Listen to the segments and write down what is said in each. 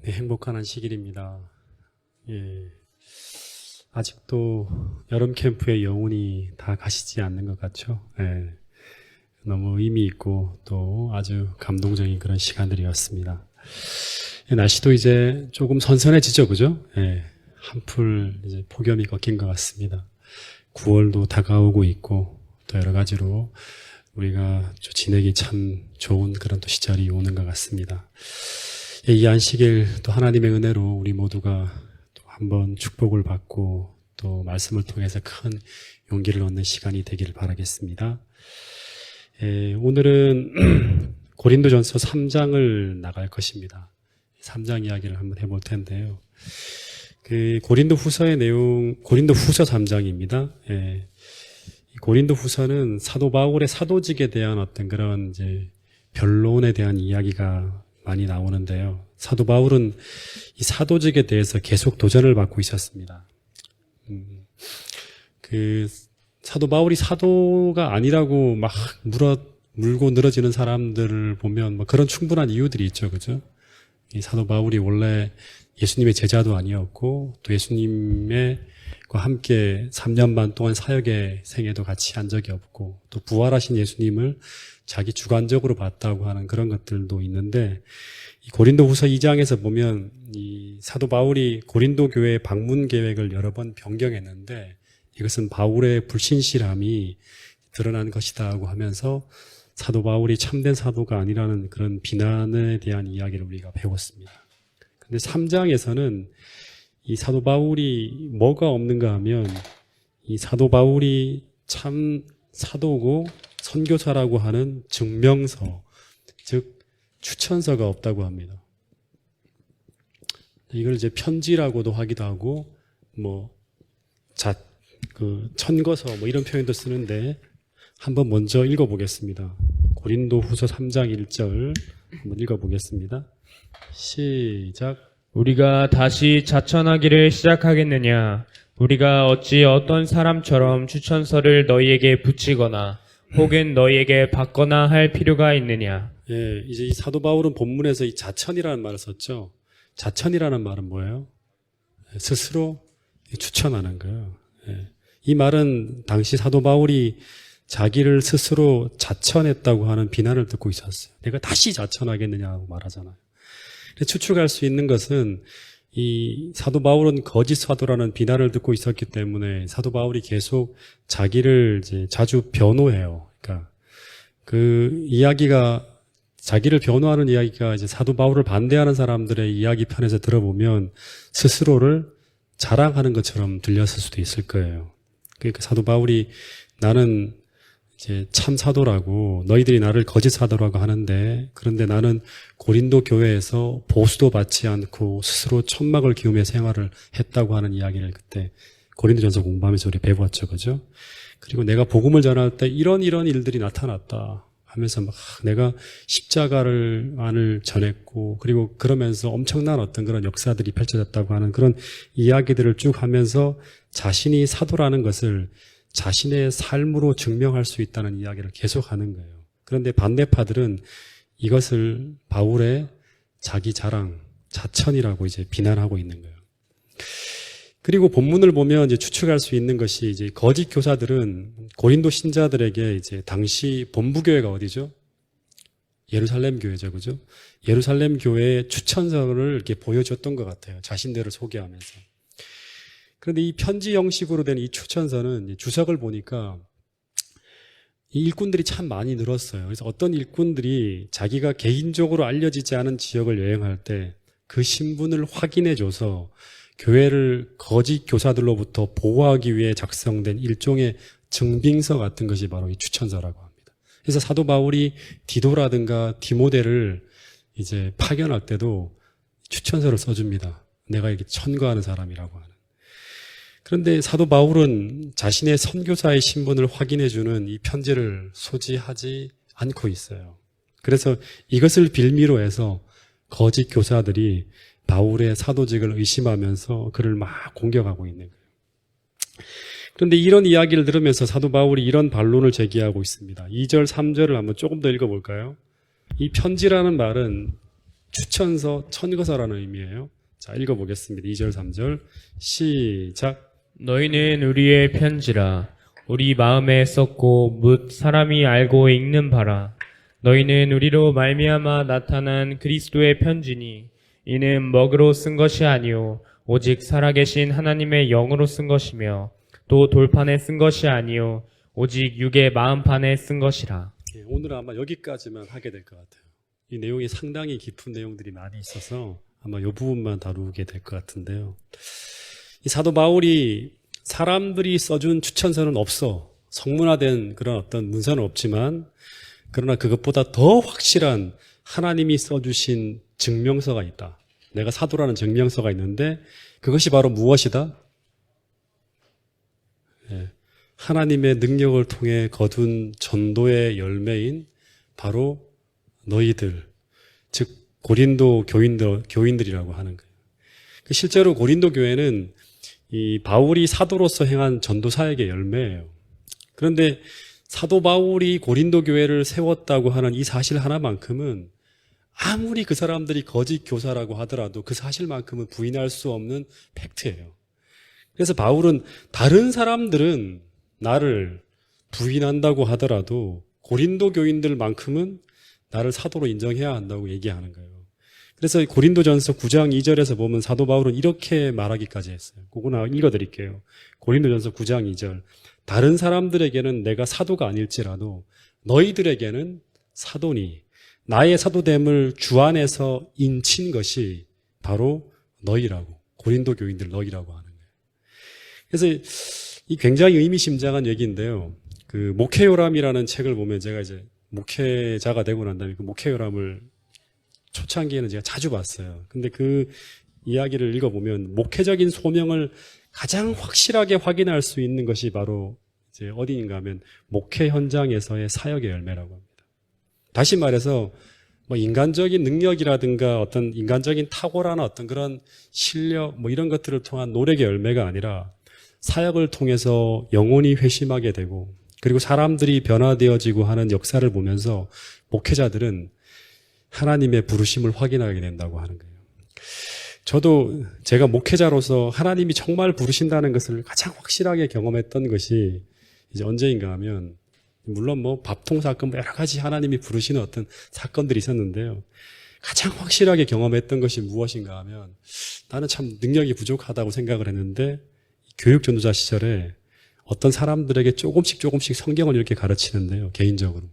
네, 행복한 안식일입니다. 예, 아직도 여름 캠프의 여운이 다 가시지 않는 것 같죠? 예, 너무 의미 있고 또 아주 감동적인 그런 시간들이었습니다. 예, 날씨도 이제 조금 선선해지죠, 그죠? 예, 한풀 이제 폭염이 꺾인 것 같습니다. 9월도 다가오고 있고 또 여러 가지로 우리가 지내기 참 좋은 그런 또 시절이 오는 것 같습니다. 이 안식일 또 하나님의 은혜로 우리 모두가 또 한번 축복을 받고 또 말씀을 통해서 큰 용기를 얻는 시간이 되기를 바라겠습니다. 오늘은 고린도전서 3장을 나갈 것입니다. 3장 이야기를 한번 해볼 텐데요. 그 고린도 후서의 내용, 고린도 후서 3장입니다. 고린도 후서는 사도 바울의 사도직에 대한 어떤 그런 이제 변론에 대한 이야기가 많이 나오는데요. 사도 바울은 이 사도직에 대해서 계속 도전을 받고 있었습니다. 그 사도 바울이 사도가 아니라고 막 물고 늘어지는 사람들을 보면 뭐 그런 충분한 이유들이 있죠, 그죠? 이 사도 바울이 원래 예수님의 제자도 아니었고 또 예수님과 함께 3년 반 동안 사역의 생애도 같이 한 적이 없고 또 부활하신 예수님을 자기 주관적으로 봤다고 하는 그런 것들도 있는데, 이 고린도 후서 2장에서 보면 이 사도 바울이 고린도 교회 방문 계획을 여러 번 변경했는데 이것은 바울의 불신실함이 드러난 것이다고 하면서 사도 바울이 참된 사도가 아니라는 그런 비난에 대한 이야기를 우리가 배웠습니다. 근데 3장에서는 이 사도 바울이 뭐가 없는가 하면 이 사도 바울이 참 사도고 선교사라고 하는 증명서, 즉 추천서가 없다고 합니다. 이걸 이제 편지라고도 하기도 하고 천거서 이런 표현도 쓰는데 한번 먼저 읽어보겠습니다. 고린도 후서 3장 1절 한번 읽어보겠습니다. 시작. 우리가 다시 자천하기를 시작하겠느냐? 우리가 어찌 어떤 사람처럼 추천서를 너희에게 붙이거나 혹은 너희에게 받거나 할 필요가 있느냐? 예, 이제 이 사도 바울은 본문에서 이 자천이라는 말을 썼죠. 자천이라는 말은 뭐예요? 스스로 추천하는 거예요. 예. 이 말은 당시 사도 바울이 자기를 스스로 자천했다고 하는 비난을 듣고 있었어요. 내가 다시 자천하겠느냐고 말하잖아요. 추측할 수 있는 것은 이 사도 바울은 거짓 사도라는 비난을 듣고 있었기 때문에 사도 바울이 계속 자기를 이제 자주 변호해요. 그러니까 그 이야기가, 자기를 변호하는 이야기가 이제 사도 바울을 반대하는 사람들의 이야기 편에서 들어보면 스스로를 자랑하는 것처럼 들렸을 수도 있을 거예요. 그러니까 사도 바울이 나는 이제 참 사도라고, 너희들이 나를 거짓 사도라고 하는데 그런데 나는 고린도 교회에서 보수도 받지 않고 스스로 천막을 기우며 생활을 했다고 하는 이야기를 그때 고린도전서 공부하면서 우리 배웠죠, 그죠? 그리고 내가 복음을 전할 때 이런 일들이 나타났다 하면서 막 내가 십자가를 전했고 그리고 그러면서 엄청난 어떤 그런 역사들이 펼쳐졌다고 하는 그런 이야기들을 쭉 하면서 자신이 사도라는 것을 자신의 삶으로 증명할 수 있다는 이야기를 계속하는 거예요. 그런데 반대파들은 이것을 바울의 자기 자랑, 자천이라고 이제 비난하고 있는 거예요. 그리고 본문을 보면 이제 추측할 수 있는 것이 이제 거짓 교사들은 고린도 신자들에게 이제 당시 본부 교회가 어디죠? 예루살렘 교회죠, 그죠? 예루살렘 교회의 추천서를 이렇게 보여줬던 것 같아요. 자신들을 소개하면서. 그런데 이 편지 형식으로 된 이 추천서는 주석을 보니까 이 일꾼들이 참 많이 늘었어요. 그래서 어떤 일꾼들이 자기가 개인적으로 알려지지 않은 지역을 여행할 때 그 신분을 확인해줘서 교회를 거짓 교사들로부터 보호하기 위해 작성된 일종의 증빙서 같은 것이 바로 이 추천서라고 합니다. 그래서 사도 바울이 디도라든가 디모데를 이제 파견할 때도 추천서를 써줍니다. 내가 이렇게 천거하는 사람이라고 하는. 그런데 사도 바울은 자신의 선교사의 신분을 확인해주는 이 편지를 소지하지 않고 있어요. 그래서 이것을 빌미로 해서 거짓 교사들이 바울의 사도직을 의심하면서 그를 막 공격하고 있는 거예요. 그런데 이런 이야기를 들으면서 사도 바울이 이런 반론을 제기하고 있습니다. 2절, 3절을 한번 조금 더 읽어볼까요? 이 편지라는 말은 추천서, 천거서라는 의미예요. 자, 읽어보겠습니다. 2절, 3절 시작. 너희는 우리의 편지라. 우리 마음에 썼고 묻 사람이 알고 읽는 바라. 너희는 우리로 말미암아 나타난 그리스도의 편지니 이는 먹으로 쓴 것이 아니요 오직 살아계신 하나님의 영으로 쓴 것이며 또 돌판에 쓴 것이 아니요 오직 육의 마음판에 쓴 것이라. 예, 오늘은 아마 여기까지만 하게 될 것 같아요. 이 내용이 상당히 깊은 내용들이 많이 있어서 아마 이 부분만 다루게 될 것 같은데요. 이 사도 바울이 사람들이 써준 추천서는 없어. 성문화된 그런 어떤 문서는 없지만 그러나 그것보다 더 확실한 하나님이 써주신 증명서가 있다. 내가 사도라는 증명서가 있는데 그것이 바로 무엇이다? 예, 하나님의 능력을 통해 거둔 전도의 열매인 바로 너희들, 즉 고린도 교인들이라고 하는 거예요. 실제로 고린도 교회는 이 바울이 사도로서 행한 전도 사역의 열매예요. 그런데 사도 바울이 고린도 교회를 세웠다고 하는 이 사실 하나만큼은 아무리 그 사람들이 거짓 교사라고 하더라도 그 사실만큼은 부인할 수 없는 팩트예요. 그래서 바울은 다른 사람들은 나를 부인한다고 하더라도 고린도 교인들만큼은 나를 사도로 인정해야 한다고 얘기하는 거예요. 그래서 고린도전서 9장 2절에서 보면 사도 바울은 이렇게 말하기까지 했어요. 그거 읽어드릴게요. 고린도전서 9장 2절. 다른 사람들에게는 내가 사도가 아닐지라도 너희들에게는 사도니 나의 사도됨을 주 안에서 인친 것이 바로 너희라고, 고린도 교인들 너희라고 하는 거예요. 그래서 이 굉장히 의미심장한 얘기인데요. 그 목회요람이라는 책을 보면 제가 이제 목회자가 되고 난 다음에 그 목회요람을 초창기에는 제가 자주 봤어요. 근데 그 이야기를 읽어보면 목회적인 소명을 가장 확실하게 확인할 수 있는 것이 바로 이제 어디인가 하면 목회 현장에서의 사역의 열매라고 합니다. 다시 말해서 뭐 인간적인 능력이라든가 어떤 인간적인 탁월한 어떤 그런 실력 뭐 이런 것들을 통한 노력의 열매가 아니라 사역을 통해서 영혼이 회심하게 되고 그리고 사람들이 변화되어지고 하는 역사를 보면서 목회자들은 하나님의 부르심을 확인하게 된다고 하는 거예요. 저도 제가 목회자로서 하나님이 정말 부르신다는 것을 가장 확실하게 경험했던 것이 이제 언제인가 하면 물론 뭐 밥통 사건 뭐 여러 가지 하나님이 부르시는 어떤 사건들이 있었는데요. 가장 확실하게 경험했던 것이 무엇인가 하면 나는 참 능력이 부족하다고 생각을 했는데 교육 전도자 시절에 어떤 사람들에게 조금씩 성경을 이렇게 가르치는데요. 개인적으로.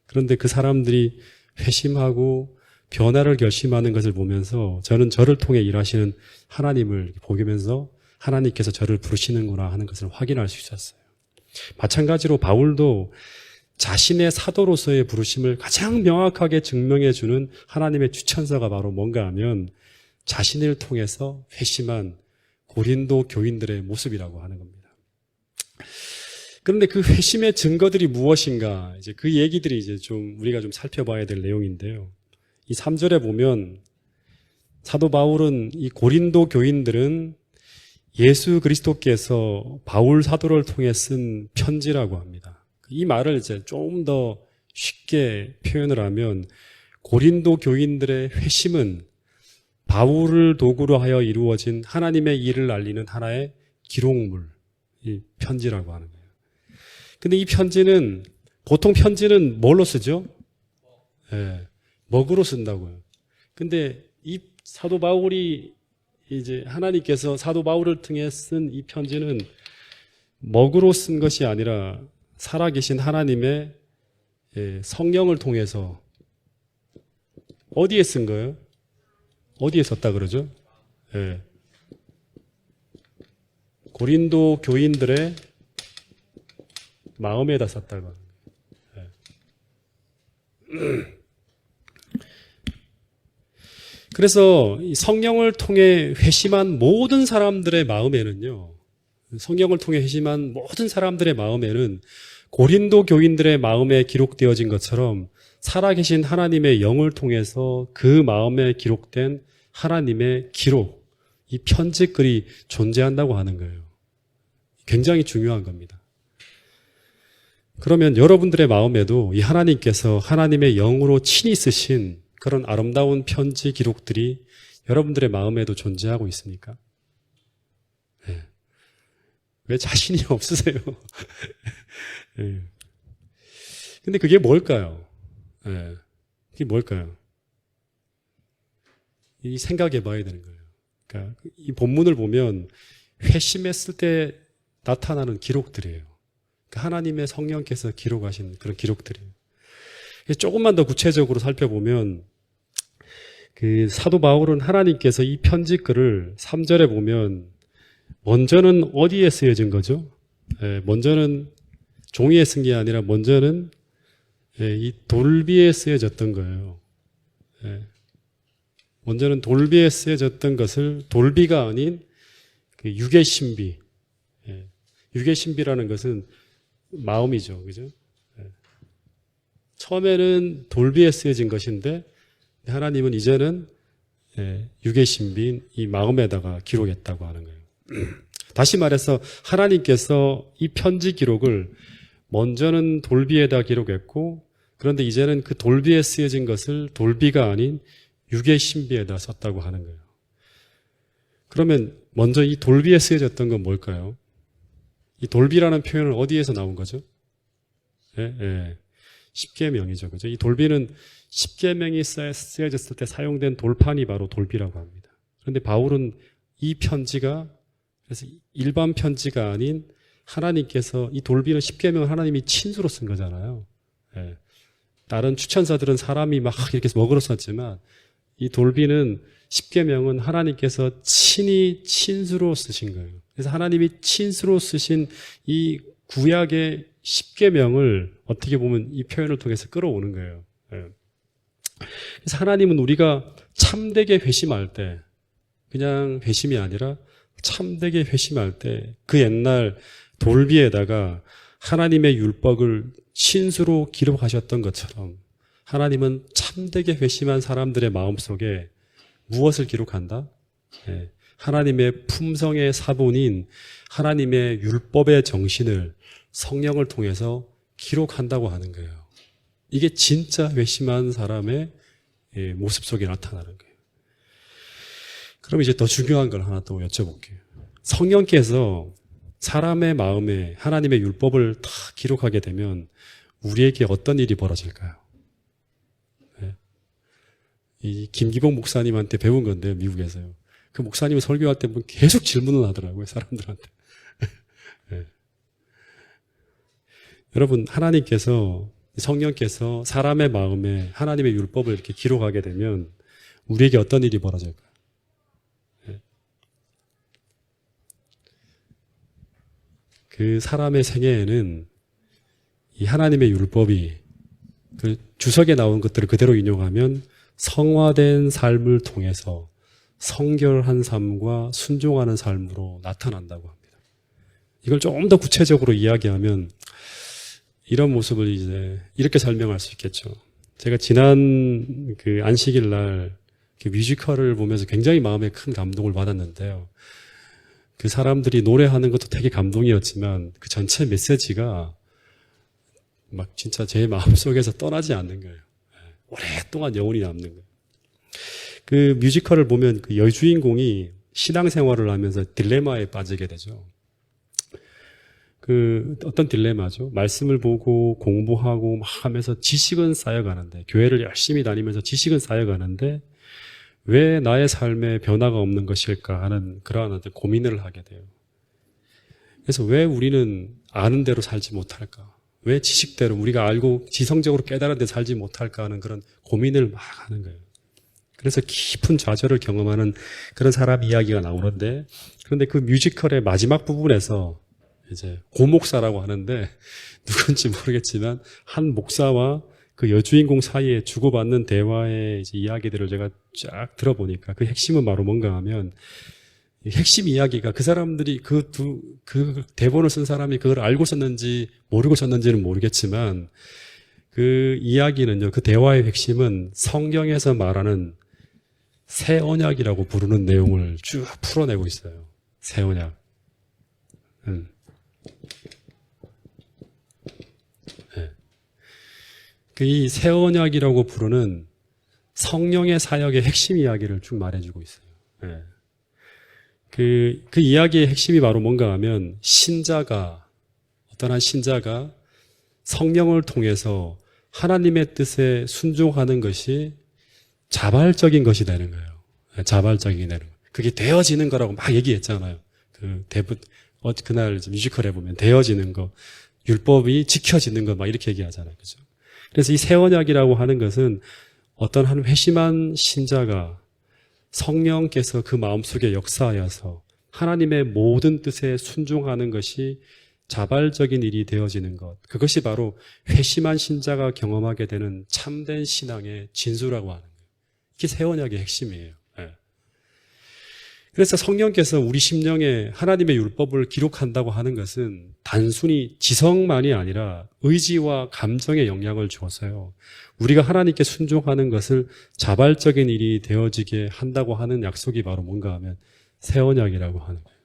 그런데 그 사람들이 회심하고 변화를 결심하는 것을 보면서 저는 저를 통해 일하시는 하나님을 보면서 하나님께서 저를 부르시는구나 하는 것을 확인할 수 있었어요. 마찬가지로 바울도 자신의 사도로서의 부르심을 가장 명확하게 증명해 주는 하나님의 추천서가 바로 뭔가 하면 자신을 통해서 회심한 고린도 교인들의 모습이라고 하는 겁니다. 그런데 그 회심의 증거들이 무엇인가? 이제 그 얘기들이 이제 좀 우리가 좀 살펴봐야 될 내용인데요. 이 3절에 보면 사도 바울은 이 고린도 교인들은 예수 그리스도께서 바울 사도를 통해 쓴 편지라고 합니다. 이 말을 이제 좀 더 쉽게 표현을 하면 고린도 교인들의 회심은 바울을 도구로 하여 이루어진 하나님의 일을 알리는 하나의 기록물, 이 편지라고 하는 거예요. 근데 이 편지는 보통 편지는 뭘로 쓰죠? 먹으로 쓴다고요. 근데 이 사도 바울이 이제 하나님께서 사도 바울을 통해 쓴 이 편지는 먹으로 쓴 것이 아니라 살아계신 하나님의 성령을 통해서 어디에 쓴 거예요? 어디에 썼다 그러죠? 고린도 교인들의 마음에다 썼다고. 그래서 이 성령을 통해 회심한 모든 사람들의 마음에는요, 성령을 통해 회심한 모든 사람들의 마음에는 고린도 교인들의 마음에 기록되어진 것처럼 살아계신 하나님의 영을 통해서 그 마음에 기록된 하나님의 기록, 이 편지글이 존재한다고 하는 거예요. 굉장히 중요한 겁니다. 그러면 여러분들의 마음에도 이 하나님께서 하나님의 영으로 친히 쓰신 그런 아름다운 편지 기록들이 여러분들의 마음에도 존재하고 있습니까? 예. 왜 자신이 없으세요? 예. 근데 그게 뭘까요? 예. 그게 뭘까요? 이 생각해 봐야 되는 거예요. 그러니까 이 본문을 보면 회심했을 때 나타나는 기록들이에요. 그러니까 하나님의 성령께서 기록하신 그런 기록들이에요. 조금만 더 구체적으로 살펴보면 그 사도 바울은 하나님께서 이 편지글을 3절에 보면 먼저는 어디에 쓰여진 거죠? 먼저는 종이에 쓴 게 아니라 먼저는 이 돌비에 쓰여졌던 거예요. 먼저는 돌비에 쓰여졌던 것을 돌비가 아닌 그 육의 신비. 육의 신비라는 것은 마음이죠. 그죠? 처음에는 돌비에 쓰여진 것인데 하나님은 이제는 육의 신비인 이 마음에다가 기록했다고 하는 거예요. 다시 말해서 하나님께서 이 편지 기록을 먼저는 돌비에다 기록했고 그런데 이제는 그 돌비에 쓰여진 것을 돌비가 아닌 육의 신비에다 썼다고 하는 거예요. 그러면 먼저 이 돌비에 쓰여졌던 건 뭘까요? 이 돌비라는 표현은 어디에서 나온 거죠? 십계명이죠. 그죠? 이 돌비는 십계명이 쓰여졌을 때 사용된 돌판이 바로 돌비라고 합니다. 그런데 바울은 이 편지가 그래서 일반 편지가 아닌 하나님께서 이 돌비는 십계명을 하나님이 친수로 쓴 거잖아요. 다른 추천사들은 사람이 막 이렇게 먹으러 썼지만 이 돌비는 십계명은 하나님께서 친히 친수로 쓰신 거예요. 그래서 하나님이 친수로 쓰신 이 구약의 십계명을 어떻게 보면 이 표현을 통해서 끌어오는 거예요. 그래서 하나님은 우리가 참되게 회심할 때 그냥 회심이 아니라 참되게 회심할 때 그 옛날 돌비에다가 하나님의 율법을 친수로 기록하셨던 것처럼 하나님은 참되게 회심한 사람들의 마음속에 무엇을 기록한다? 하나님의 품성의 사본인 하나님의 율법의 정신을 성령을 통해서 기록한다고 하는 거예요. 이게 진짜 회심한 사람의 모습 속에 나타나는 거예요. 그럼 이제 더 중요한 걸 하나 또 여쭤볼게요. 성령께서 사람의 마음에 하나님의 율법을 다 기록하게 되면 우리에게 어떤 일이 벌어질까요? 이 김기봉 목사님한테 배운 건데요, 미국에서요. 그 목사님이 설교할 때 계속 질문을 하더라고요, 사람들한테. 여러분, 하나님께서, 성령께서 사람의 마음에 하나님의 율법을 이렇게 기록하게 되면 우리에게 어떤 일이 벌어질까요? 그 사람의 생애에는 이 하나님의 율법이 그 주석에 나온 것들을 그대로 인용하면 성화된 삶을 통해서 성결한 삶과 순종하는 삶으로 나타난다고 합니다. 이걸 조금 더 구체적으로 이야기하면 이런 모습을 이제 이렇게 설명할 수 있겠죠. 제가 지난 그 안식일 날 그 뮤지컬을 보면서 굉장히 마음에 큰 감동을 받았는데요. 그 사람들이 노래하는 것도 되게 감동이었지만 그 전체 메시지가 막 진짜 제 마음속에서 떠나지 않는 거예요. 오랫동안 영혼이 남는 거예요. 그 뮤지컬을 보면 그 여주인공이 신앙생활을 하면서 딜레마에 빠지게 되죠. 그 어떤 딜레마죠? 말씀을 보고 공부하고 막 하면서 지식은 쌓여가는데 교회를 열심히 다니면서 지식은 쌓여가는데 왜 나의 삶에 변화가 없는 것일까 하는 그러한 어떤 고민을 하게 돼요. 그래서 왜 우리는 아는 대로 살지 못할까? 왜 지식대로 우리가 알고 지성적으로 깨달은 데 살지 못할까 하는 그런 고민을 막 하는 거예요. 그래서 깊은 좌절을 경험하는 그런 사람 이야기가 나오는데 그런데 그 뮤지컬의 마지막 부분에서 이제 고목사라고 하는데 누군지 모르겠지만 한 목사와 그 여주인공 사이에 주고받는 대화의 이제 이야기들을 제가 쫙 들어보니까 그 핵심은 바로 뭔가 하면 핵심 이야기가 그 사람들이 그 대본을 쓴 사람이 그걸 알고 썼는지 모르고 썼는지는 모르겠지만 그 이야기는요, 그 대화의 핵심은 성경에서 말하는 새 언약이라고 부르는 내용을 쭉 풀어내고 있어요. 새 언약. 이 새 언약이라고 부르는 성령의 사역의 핵심 이야기를 쭉 말해주고 있어요. 예. 그 이야기의 핵심이 바로 뭔가 하면 어떤 한 신자가 성령을 통해서 하나님의 뜻에 순종하는 것이 자발적인 것이 되는 거예요. 예, 자발적인 되는 거예요. 그게 되어지는 거라고 막 얘기했잖아요. 그날 뮤지컬에 보면 되어지는 거, 율법이 지켜지는 거 막 이렇게 얘기하잖아요. 그죠? 그래서 이 새 언약이라고 하는 것은 어떤 한 회심한 신자가 성령께서 그 마음속에 역사하여서 하나님의 모든 뜻에 순종하는 것이 자발적인 일이 되어지는 것. 그것이 바로 회심한 신자가 경험하게 되는 참된 신앙의 진수라고 하는 거예요. 이게 새 언약의 핵심이에요. 예. 그래서 성령께서 우리 심령에 하나님의 율법을 기록한다고 하는 것은 단순히 지성만이 아니라 의지와 감정에 영향을 주어서요. 우리가 하나님께 순종하는 것을 자발적인 일이 되어지게 한다고 하는 약속이 바로 뭔가 하면 새 언약이라고 하는 거예요.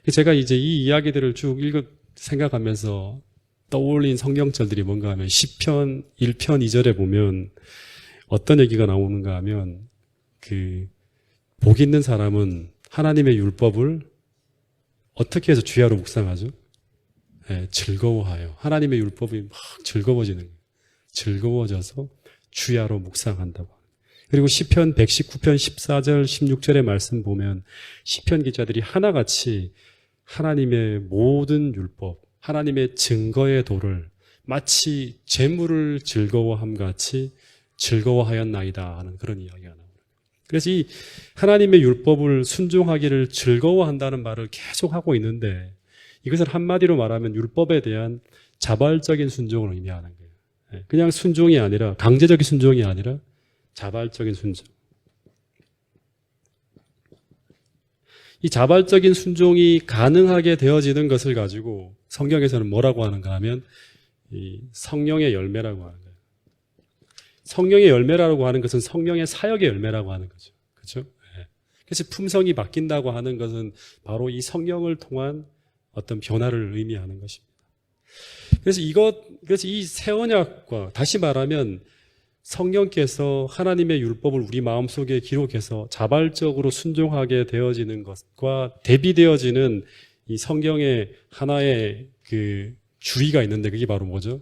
제가 이제 이 이야기들을 쭉 생각하면서 떠올린 성경절들이 뭔가 하면 시편 1편 2절에 보면 어떤 얘기가 나오는가 하면 복 있는 사람은 하나님의 율법을 어떻게 해서 주야로 묵상하죠? 네, 즐거워하여. 하나님의 율법이 막 즐거워지는 거예요. 즐거워져서 주야로 묵상한다고. 그리고 시편 119편 14절 16절의 말씀 보면 시편 기자들이 하나같이 하나님의 모든 율법, 하나님의 증거의 도를 마치 재물을 즐거워함 같이 즐거워하였나이다 하는 그런 이야기가 나옵니다. 그래서 이 하나님의 율법을 순종하기를 즐거워한다는 말을 계속 하고 있는데 이것을 한마디로 말하면 율법에 대한 자발적인 순종을 의미하는 거예요. 그냥 순종이 아니라 강제적인 순종이 아니라 자발적인 순종. 이 자발적인 순종이 가능하게 되어지는 것을 가지고 성경에서는 뭐라고 하는가 하면 이 성령의 열매라고 하는 거예요. 성령의 열매라고 하는 것은 성령의 사역의 열매라고 하는 거죠. 그렇죠? 네. 그래서 품성이 바뀐다고 하는 것은 바로 이 성령을 통한 어떤 변화를 의미하는 것입니다. 그래서 이 새 언약과 다시 말하면 성령께서 하나님의 율법을 우리 마음속에 기록해서 자발적으로 순종하게 되어지는 것과 대비되어지는 이 성경의 하나의 주의가 있는데 그게 바로 뭐죠?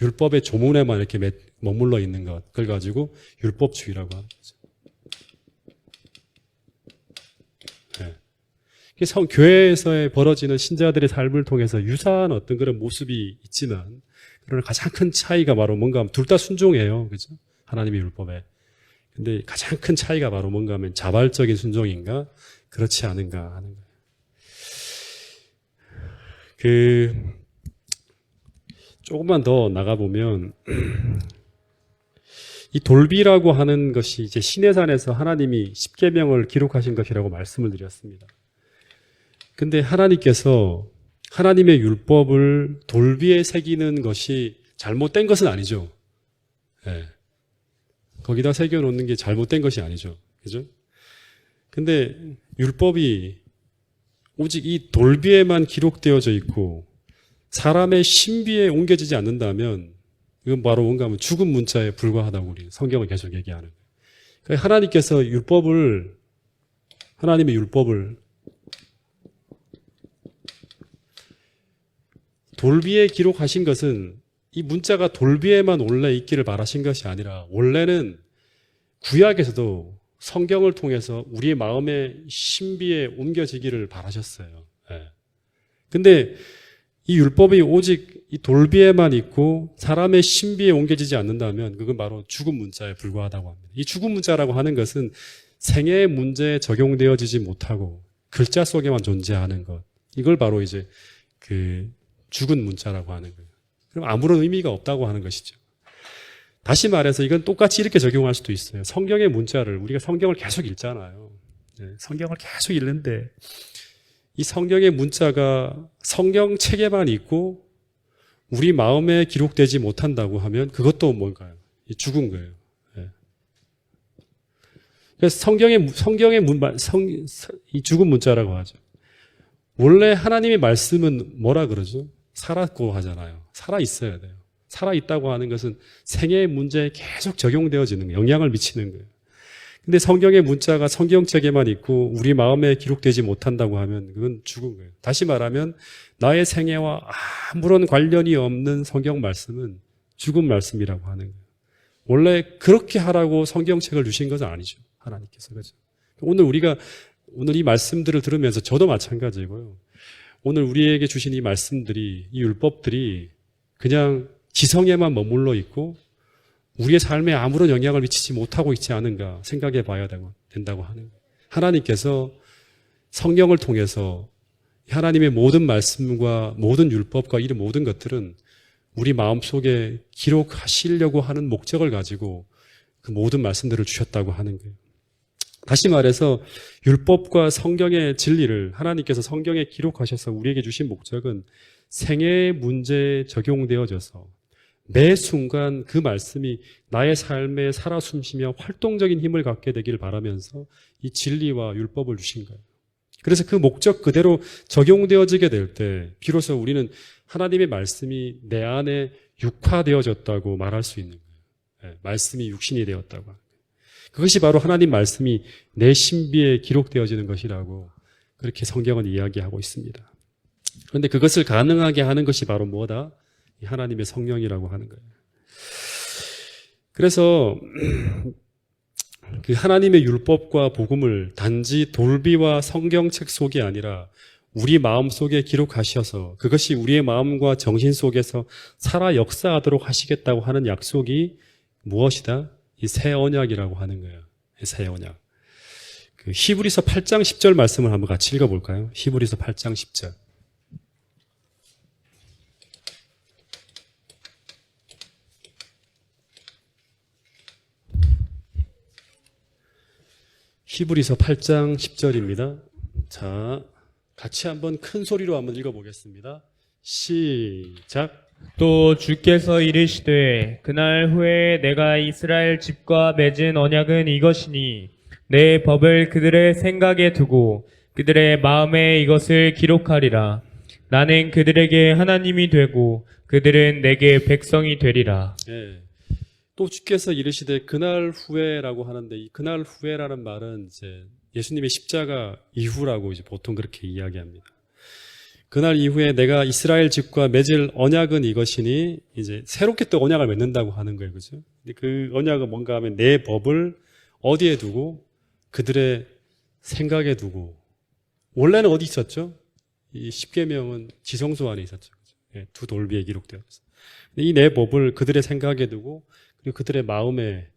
율법의 조문에만 이렇게 머물러 있는 것. 그걸 가지고 율법주의라고 하는 거죠. 교회에서 벌어지는 신자들의 삶을 통해서 유사한 어떤 그런 모습이 있지만 그러나 가장 큰 차이가 바로 뭔가 하면 둘 다 순종해요. 그죠? 하나님의 율법에. 근데 가장 큰 차이가 바로 뭔가 하면 자발적인 순종인가? 그렇지 않은가 하는 거예요. 조금만 더 나가보면, 이 돌비라고 하는 것이 이제 시내산에서 하나님이 십계명을 기록하신 것이라고 말씀을 드렸습니다. 근데 하나님께서 하나님의 율법을 돌비에 새기는 것이 잘못된 것은 아니죠. 네. 거기다 새겨놓는 게 잘못된 것이 아니죠. 그죠? 근데 율법이 오직 이 돌비에만 기록되어져 있고 사람의 신비에 옮겨지지 않는다면 이건 바로 뭔가 하면 죽은 문자에 불과하다고 우리 성경은 계속 얘기하는 거예요. 그러니까 하나님께서 하나님의 율법을 돌비에 기록하신 것은 이 문자가 돌비에만 원래 있기를 바라신 것이 아니라 원래는 구약에서도 성경을 통해서 우리의 마음의 신비에 옮겨지기를 바라셨어요. 근데 이 율법이 오직 이 돌비에만 있고 사람의 신비에 옮겨지지 않는다면 그건 바로 죽은 문자에 불과하다고 합니다. 이 죽은 문자라고 하는 것은 생애의 문제에 적용되어지지 못하고 글자 속에만 존재하는 것. 이걸 바로 이제 죽은 문자라고 하는 거예요. 그럼 아무런 의미가 없다고 하는 것이죠. 다시 말해서 이건 똑같이 이렇게 적용할 수도 있어요. 성경의 문자를 우리가 성경을 계속 읽잖아요. 성경을 계속 읽는데 이 성경의 문자가 성경 책에만 있고 우리 마음에 기록되지 못한다고 하면 그것도 뭔가요? 죽은 거예요. 그래서 이 죽은 문자라고 하죠. 원래 하나님의 말씀은 뭐라 그러죠? 살았고 하잖아요. 살아 있어야 돼요. 살아있다고 하는 것은 생애의 문제에 계속 적용되어지는 거예요. 영향을 미치는 거예요. 근데 성경의 문자가 성경책에만 있고 우리 마음에 기록되지 못한다고 하면 그건 죽은 거예요. 다시 말하면 나의 생애와 아무런 관련이 없는 성경 말씀은 죽은 말씀이라고 하는 거예요. 원래 그렇게 하라고 성경책을 주신 것은 아니죠. 하나님께서. 그렇죠? 오늘 이 말씀들을 들으면서 저도 마찬가지고요. 오늘 우리에게 주신 이 말씀들이, 이 율법들이 그냥 지성에만 머물러 있고 우리의 삶에 아무런 영향을 미치지 못하고 있지 않은가 생각해 봐야 된다고 하는 거예요. 하나님께서 성경을 통해서 하나님의 모든 말씀과 모든 율법과 이런 모든 것들은 우리 마음속에 기록하시려고 하는 목적을 가지고 그 모든 말씀들을 주셨다고 하는 거예요. 다시 말해서 율법과 성경의 진리를 하나님께서 성경에 기록하셔서 우리에게 주신 목적은 생애의 문제에 적용되어져서 매 순간 그 말씀이 나의 삶에 살아 숨쉬며 활동적인 힘을 갖게 되기를 바라면서 이 진리와 율법을 주신 거예요. 그래서 그 목적 그대로 적용되어지게 될 때 비로소 우리는 하나님의 말씀이 내 안에 육화되어졌다고 말할 수 있는 거예요. 말씀이 육신이 되었다고. 그것이 바로 하나님 말씀이 내 신비에 기록되어지는 것이라고 그렇게 성경은 이야기하고 있습니다. 그런데 그것을 가능하게 하는 것이 바로 뭐다? 하나님의 성령이라고 하는 거예요. 그래서 그 하나님의 율법과 복음을 단지 돌비와 성경책 속이 아니라 우리 마음 속에 기록하셔서 그것이 우리의 마음과 정신 속에서 살아 역사하도록 하시겠다고 하는 약속이 무엇이다? 이 새 언약이라고 하는 거예요. 새 언약. 그 히브리서 8장 10절 말씀을 한번 같이 읽어볼까요? 히브리서 8장 10절. 히브리서 8장 10절입니다. 자, 같이 한번 큰 소리로 한번 읽어보겠습니다. 시작. 또 주께서 이르시되 그날 후에 내가 이스라엘 집과 맺은 언약은 이것이니 내 법을 그들의 생각에 두고 그들의 마음에 이것을 기록하리라. 나는 그들에게 하나님이 되고 그들은 내게 백성이 되리라. 예. 또 주께서 이르시되 그날 후에라고 하는데 이 그날 후에라는 말은 이제 예수님의 십자가 이후라고 이제 보통 그렇게 이야기합니다. 그날 이후에 내가 이스라엘 집과 맺을 언약은 이것이니 이제 새롭게 또 언약을 맺는다고 하는 거예요. 그죠? 근데 그 언약은 뭔가 하면 내 법을 어디에 두고 그들의 생각에 두고 원래는 어디 있었죠? 이 십계명은 지성소 안에 있었죠. 예, 두 돌비에 기록되었어요. 이 내 법을 그들의 생각에 두고 그리고 그들의 마음에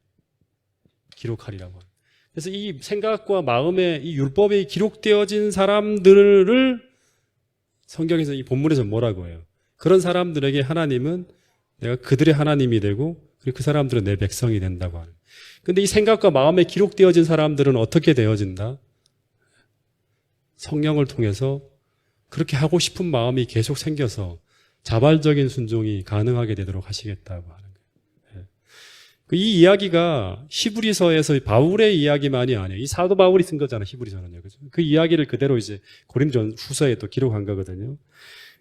기록하리라고 합니다. 그래서 이 생각과 마음에 이 율법에 기록되어진 사람들을 성경에서 이 본문에서 뭐라고 해요? 그런 사람들에게 하나님은 내가 그들의 하나님이 되고 그리고 그 사람들은 내 백성이 된다고 하는. 근데 이 생각과 마음에 기록되어진 사람들은 어떻게 되어진다? 성령을 통해서 그렇게 하고 싶은 마음이 계속 생겨서 자발적인 순종이 가능하게 되도록 하시겠다고 하는 거예요. 이 이야기가 히브리서에서 바울의 이야기만이 아니에요. 이 사도 바울이 쓴 거잖아요. 히브리서는요. 그죠? 그 이야기를 그대로 이제 고린도 후서에 또 기록한 거거든요.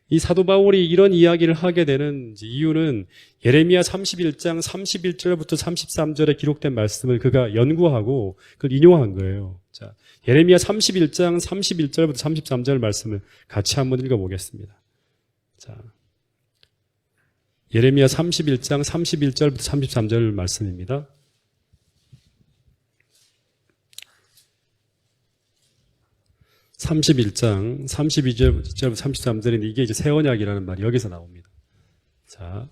이 사도 바울이 이런 이야기를 하게 되는 이유는 예레미야 31장 31절부터 33절에 기록된 말씀을 그가 연구하고 그걸 인용한 거예요. 자, 예레미야 31장 31절부터 33절 말씀을 같이 한번 읽어보겠습니다. 자, 예레미야 31장 31절부터 33절 말씀입니다. (31장) 32절부터 33절인데 이게 이제 새 언약이라는 말이 여기서 나옵니다. 자,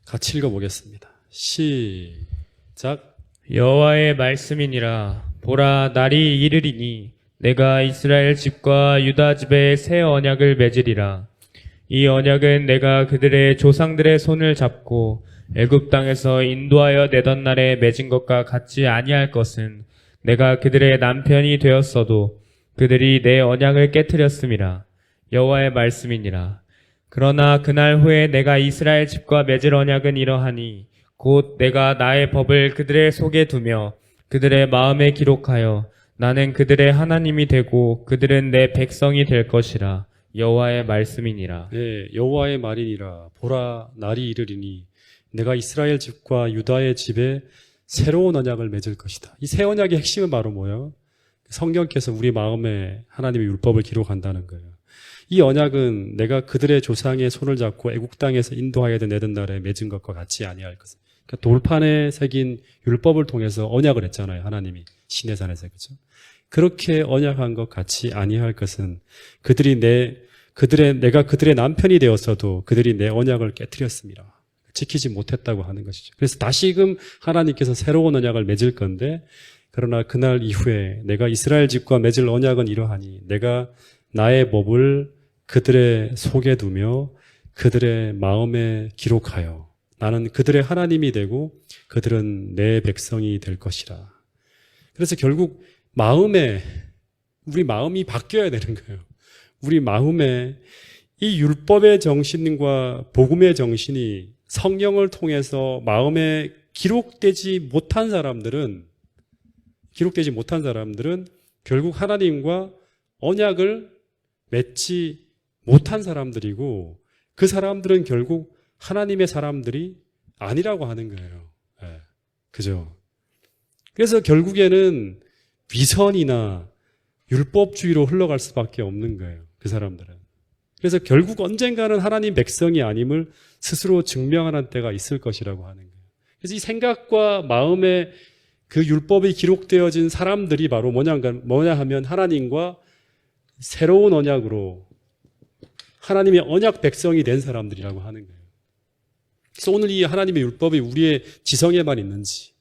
같이 읽어보겠습니다. 시작. 여호와의 말씀이니라. 보라, 날이 이르리니 내가 이스라엘 집과 유다 집에 새 언약을 맺으리라. 이 언약은 내가 그들의 조상들의 손을 잡고 애굽 땅에서 인도하여 내던 날에 맺은 것과 같지 아니할 것은 내가 그들의 남편이 되었어도 그들이 내 언약을 깨뜨렸음이라. 여호와의 말씀이니라. 그러나 그날 후에 내가 이스라엘 집과 맺을 언약은 이러하니 곧 내가 나의 법을 그들의 속에 두며 그들의 마음에 기록하여 나는 그들의 하나님이 되고 그들은 내 백성이 될 것이라. 여호와의 말씀이니라. 네, 여호와의 말이니라. 보라, 날이 이르리니 내가 이스라엘 집과 유다의 집에 새로운 언약을 맺을 것이다. 이 새 언약의 핵심은 바로 뭐예요? 성령께서 우리 마음에 하나님의 율법을 기록한다는 거예요. 이 언약은 내가 그들의 조상의 손을 잡고 애국 땅에서 인도하여 내던 날에 맺은 것과 같이 아니할 것은. 그러니까 돌판에 새긴 율법을 통해서 언약을 했잖아요. 하나님이 시내산에서. 그죠? 그렇게 언약한 것 같이 아니할 것은 내가 그들의 남편이 되었어도 그들이 내 언약을 깨뜨렸습니다. 지키지 못했다고 하는 것이죠. 그래서 다시금 하나님께서 새로운 언약을 맺을 건데, 그러나 그날 이후에 내가 이스라엘 집과 맺을 언약은 이러하니 내가 나의 법을 그들의 속에 두며 그들의 마음에 기록하여 나는 그들의 하나님이 되고 그들은 내 백성이 될 것이라. 그래서 결국 우리 마음이 바뀌어야 되는 거예요. 우리 마음에 이 율법의 정신과 복음의 정신이 성령을 통해서 마음에 기록되지 못한 사람들은 결국 하나님과 언약을 맺지 못한 사람들이고, 그 사람들은 결국 하나님의 사람들이 아니라고 하는 거예요. 네. 그죠? 그래서 결국에는 위선이나 율법주의로 흘러갈 수밖에 없는 거예요. 그 사람들은. 그래서 결국 언젠가는 하나님 백성이 아님을 스스로 증명하는 때가 있을 것이라고 하는 거예요. 그래서 이 생각과 마음에 그 율법이 기록되어진 사람들이 바로 뭐냐 하면 하나님과 새로운 언약으로 하나님의 언약 백성이 된 사람들이라고 하는 거예요. 그래서 오늘 이 하나님의 율법이 우리의 지성에만 있는지,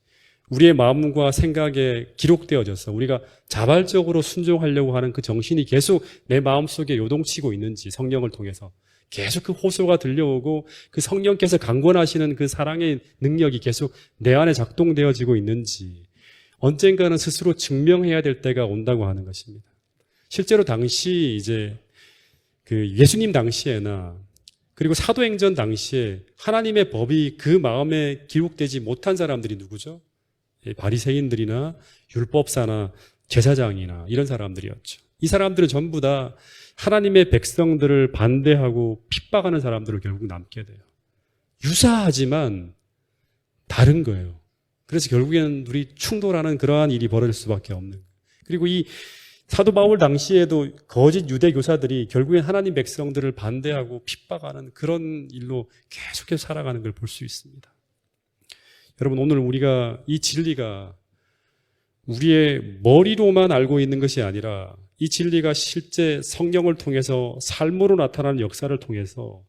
우리의 마음과 생각에 기록되어져서 우리가 자발적으로 순종하려고 하는 그 정신이 계속 내 마음속에 요동치고 있는지, 성령을 통해서 계속 그 호소가 들려오고 그 성령께서 강권하시는 그 사랑의 능력이 계속 내 안에 작동되어지고 있는지 언젠가는 스스로 증명해야 될 때가 온다고 하는 것입니다. 실제로 당시 이제 그 예수님 당시에나 그리고 사도행전 당시에 하나님의 법이 그 마음에 기록되지 못한 사람들이 누구죠? 바리새인들이나 율법사나 제사장이나 이런 사람들이었죠. 이 사람들은 전부 다 하나님의 백성들을 반대하고 핍박하는 사람들을 결국 남게 돼요. 유사하지만 다른 거예요. 그래서 결국에는 둘이 충돌하는 그러한 일이 벌어질 수밖에 없는 거예요. 그리고 이 사도 바울 당시에도 거짓 유대 교사들이 결국엔 하나님 백성들을 반대하고 핍박하는 그런 일로 계속해서 살아가는 걸 볼 수 있습니다. 여러분, 오늘 우리가 이 진리가 우리의 머리로만 알고 있는 것이 아니라 이 진리가 실제 성령을 통해서 삶으로 나타나는 역사를 통해서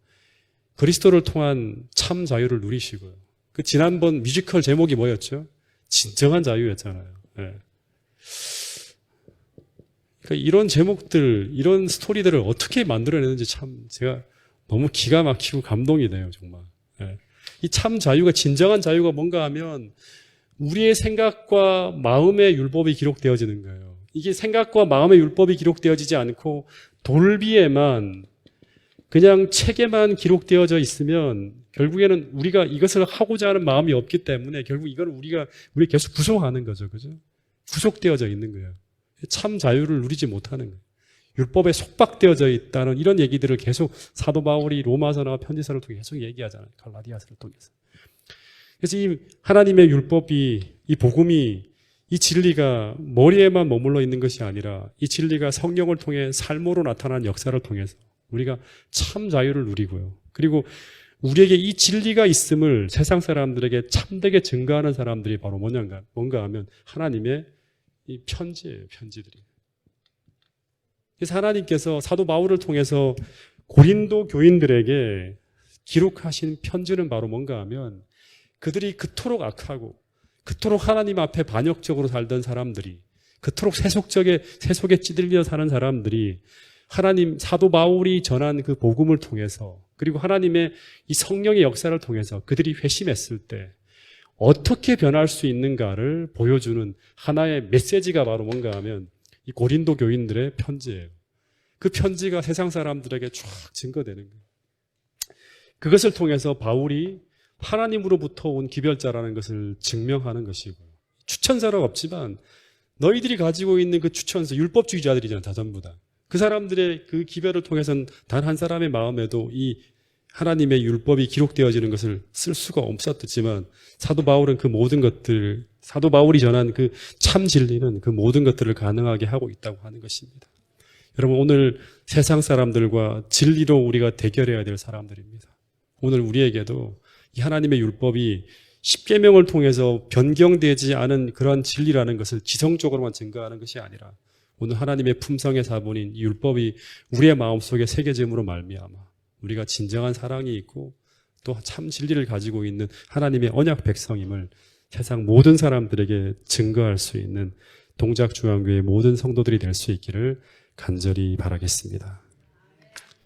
그리스도를 통한 참 자유를 누리시고요. 그 지난번 뮤지컬 제목이 뭐였죠? 진정한 자유였잖아요. 네. 그러니까 이런 제목들, 이런 스토리들을 어떻게 만들어내는지 참 제가 너무 기가 막히고 감동이 돼요, 정말. 네. 이 참 자유가, 진정한 자유가 뭔가 하면 우리의 생각과 마음의 율법이 기록되어지는 거예요. 이게 생각과 마음의 율법이 기록되어지지 않고 돌비에만, 그냥 책에만 기록되어져 있으면 결국에는 우리가 이것을 하고자 하는 마음이 없기 때문에 결국 이걸 우리가 계속 구속하는 거죠. 그죠? 구속되어져 있는 거예요. 참 자유를 누리지 못하는 거예요. 율법에 속박되어져 있다는 이런 얘기들을 계속 사도 바울이 로마서나 편지서를 통해 계속 얘기하잖아요. 갈라디아서를 통해서. 그래서 이 하나님의 율법이, 이 복음이, 이 진리가 머리에만 머물러 있는 것이 아니라 이 진리가 성령을 통해 삶으로 나타난 역사를 통해서 우리가 참 자유를 누리고요. 그리고 우리에게 이 진리가 있음을 세상 사람들에게 참되게 증거하는 사람들이 바로 뭔가 하면 하나님의 이 편지예요, 편지들이. 그래서 하나님께서 사도 바울을 통해서 고린도 교인들에게 기록하신 편지는 바로 뭔가 하면 그들이 그토록 악하고 그토록 하나님 앞에 반역적으로 살던 사람들이, 그토록 세속에 찌들려 사는 사람들이 하나님, 사도 바울이 전한 그 복음을 통해서, 그리고 하나님의 이 성령의 역사를 통해서 그들이 회심했을 때 어떻게 변할 수 있는가를 보여주는 하나의 메시지가 바로 뭔가 하면 이 고린도 교인들의 편지예요. 그 편지가 세상 사람들에게 쫙 증거되는 거예요. 그것을 통해서 바울이 하나님으로부터 온 기별자라는 것을 증명하는 것이고요. 추천서는 없지만 너희들이 가지고 있는 그 추천서, 율법주의자들이잖아, 다 전부 다. 그 사람들의 그 기별을 통해서는 단 한 사람의 마음에도 이 하나님의 율법이 기록되어지는 것을 쓸 수가 없었지만 사도 바울은 그 모든 것들, 사도 바울이 전한 그 참 진리는 그 모든 것들을 가능하게 하고 있다고 하는 것입니다. 여러분, 오늘 세상 사람들과 진리로 우리가 대결해야 될 사람들입니다. 오늘 우리에게도 이 하나님의 율법이 십계명을 통해서 변경되지 않은 그러한 진리라는 것을 지성적으로만 증거하는 것이 아니라 오늘 하나님의 품성의 사본인 이 율법이 우리의 마음속에 새겨짐으로 말미암아 우리가 진정한 사랑이 있고 또 참 진리를 가지고 있는 하나님의 언약 백성임을 세상 모든 사람들에게 증거할 수 있는 동작중앙교회 모든 성도들이 될 수 있기를 간절히 바라겠습니다.